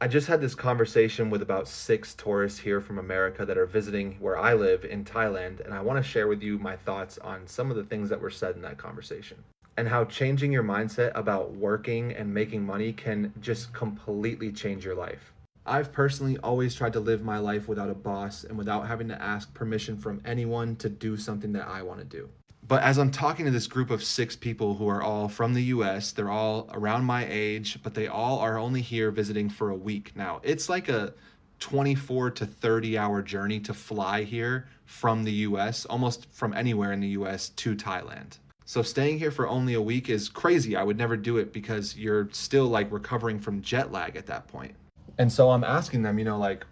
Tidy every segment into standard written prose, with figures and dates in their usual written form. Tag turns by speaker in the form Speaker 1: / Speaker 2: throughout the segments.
Speaker 1: I just had this conversation with about 6 tourists here from America that are visiting where I live in Thailand, and I want to share with you my thoughts on some of the things that were said in that conversation and how changing your mindset about working and making money can just completely change your life. I've personally always tried to live my life without a boss and without having to ask permission from anyone to do something that I want to do. But as I'm talking to this group of 6 people who are all from the US, they're all around my age, but they all are only here visiting for a week. Now, it's like a 24 to 30 hour journey to fly here from the US, almost from anywhere in the US to Thailand. So staying here for only a week is crazy. I would never do it because you're still like recovering from jet lag at that point. And so I'm asking them, like,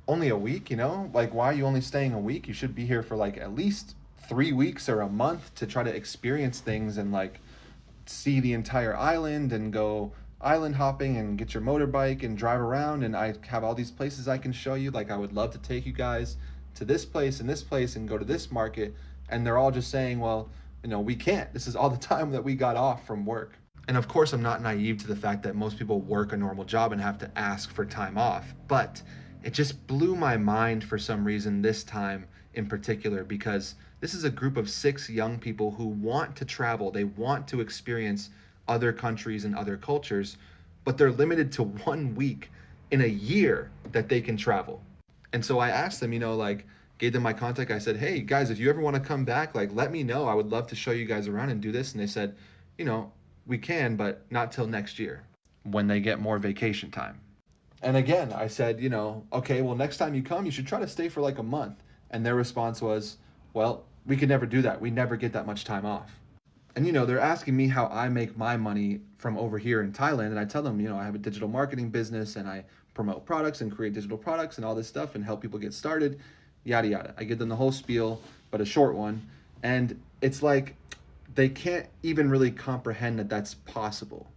Speaker 1: only a week, like, why are you only staying a week? You should be here for like at least 3 weeks or a month to try to experience things and like see the entire island and go island hopping and get your motorbike and drive around. And I have all these places I can show you. Like, I would love to take you guys to this place and this place and go to this market. And they're all just saying, well, we can't. This is all the time that we got off from work. And of course, I'm not naive to the fact that most people work a normal job and have to ask for time off. But it just blew my mind for some reason this time in particular, because this is a group of 6 young people who want to travel. They want to experience other countries and other cultures, but they're limited to 1 week in a year that they can travel. And so I asked them, like, gave them my contact. I said, hey guys, if you ever want to come back, like, let me know. I would love to show you guys around and do this. And they said, you know, we can, but not till next year when they get more vacation time. And again, I said, okay, well, next time you come, you should try to stay for like a month. And their response was, well, we could never do that. We never get that much time off. And, they're asking me how I make my money from over here in Thailand. And I tell them, I have a digital marketing business and I promote products and create digital products and all this stuff and help people get started, yada, yada. I give them the whole spiel, but a short one. And it's like, they can't even really comprehend that that's possible.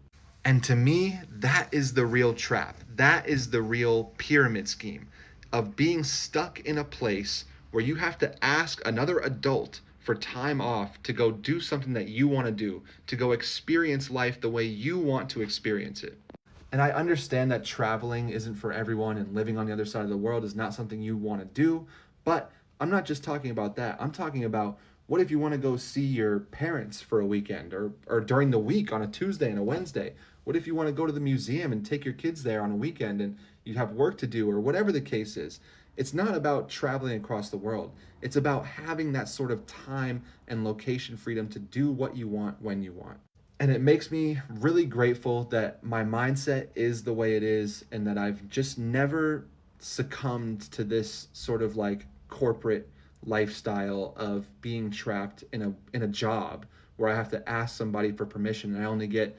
Speaker 1: And to me, that is the real trap. That is the real pyramid scheme of being stuck in a place where you have to ask another adult for time off to go do something that you want to do, to go experience life the way you want to experience it. And I understand that traveling isn't for everyone and living on the other side of the world is not something you want to do, but I'm not just talking about that. I'm talking about, what if you want to go see your parents for a weekend or during the week on a Tuesday and a Wednesday? What if you want to go to the museum and take your kids there on a weekend and you have work to do or whatever the case is? It's not about traveling across the world. It's about having that sort of time and location freedom to do what you want when you want. And it makes me really grateful that my mindset is the way it is and that I've just never succumbed to this sort of like corporate lifestyle of being trapped in a job where I have to ask somebody for permission and I only get,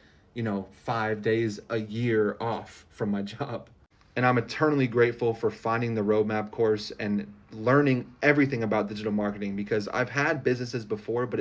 Speaker 1: 5 days a year off from my job. And I'm eternally grateful for finding the roadmap course and learning everything about digital marketing, because I've had businesses before, but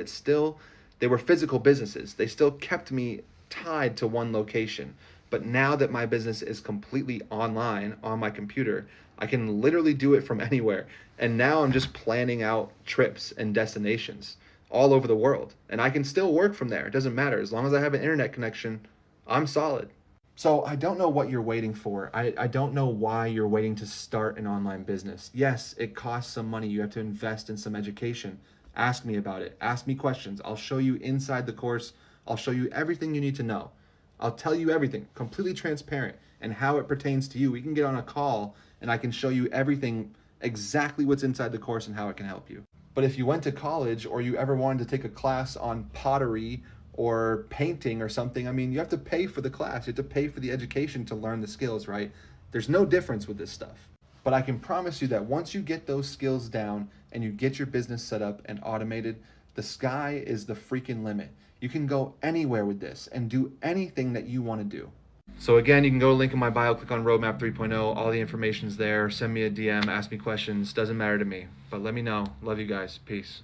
Speaker 1: they were physical businesses. They still kept me tied to one location. But now that my business is completely online on my computer, I can literally do it from anywhere. And now I'm just planning out trips and destinations all over the world. And I can still work from there. It doesn't matter. As long as I have an internet connection, I'm solid. So I don't know what you're waiting for. I don't know why you're waiting to start an online business. Yes, it costs some money. You have to invest in some education. Ask me about it. Ask me questions. I'll show you inside the course. I'll show you everything you need to know. I'll tell you everything, completely transparent, and how it pertains to you. We can get on a call and I can show you everything, exactly what's inside the course and how it can help you. But if you went to college or you ever wanted to take a class on pottery or painting or something, I mean, you have to pay for the class. You have to pay for the education to learn the skills, right? There's no difference with this stuff. But I can promise you that once you get those skills down and you get your business set up and automated, the sky is the freaking limit. You can go anywhere with this and do anything that you want to do. So again, you can go to link in my bio, click on Roadmap 3.0. All the information's there. Send me a DM, ask me questions. Doesn't matter to me. But let me know. Love you guys. Peace.